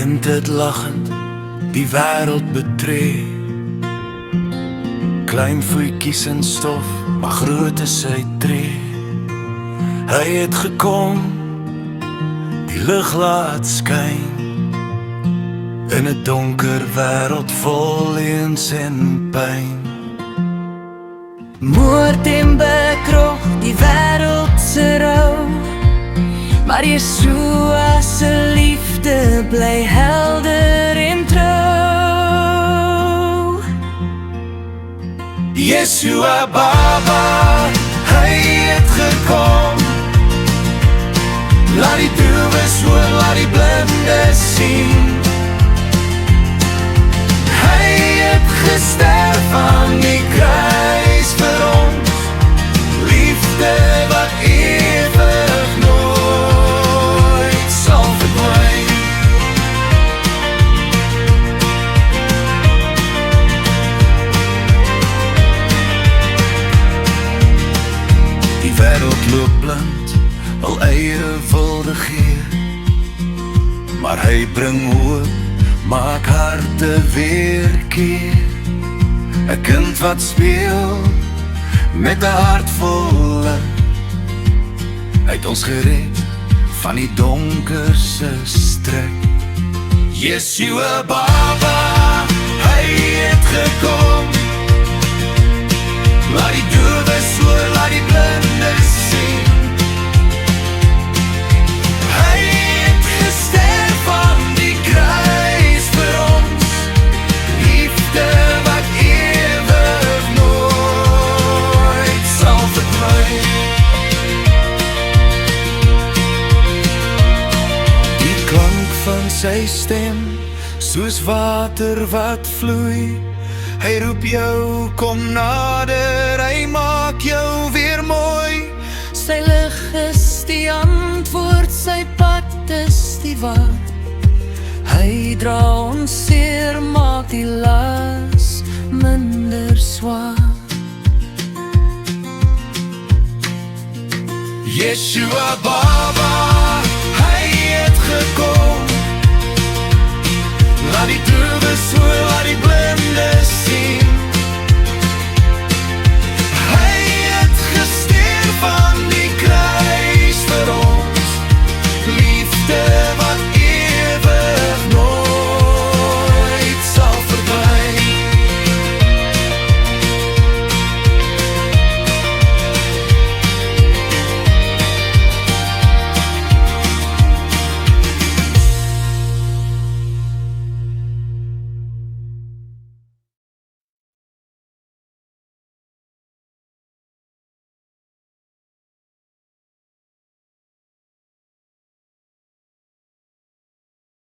kind het lachend die wêreld betree. Klein voetjies in stof, maar groot is sy tree. Hy het gekom, die lig laat skyn in 'n donker wêreld vol leuns en pyn. Moord en bekrog, die wêreld se rou, maar Yeshua se liefde bly helder en trou. Yeshua Baba, hy het gekom. Laat die doewes hoor, laat die blindes sien. Hy het gesterf aan die kruis vir ons, liefde wat ewig nooit sal verdwyn. Die wêreld loop blind, al eie wilde gee, maar hy bring hoop, maak harte weer keer. 'n kind wat speel met 'n hart vol lig, hy het ons gered van die donkerste strik. Yeshua Baba, hy het gekom. Laat die doewes hoor, laat die blindes sien. Hy het gesterf aan die kruis vir ons, liefde wat ewig nooit sal verdwyn. Die klank van sy stem, soos water wat vloei. Hy roep jou, kom nader, hy maak jou weer mooi. Sy lig is die antwoord, sy pad is die waar. Hy dra ons seer, maak die las minder swaar. Yeshua Baba, hy het gekom. Laat die doewes hoor,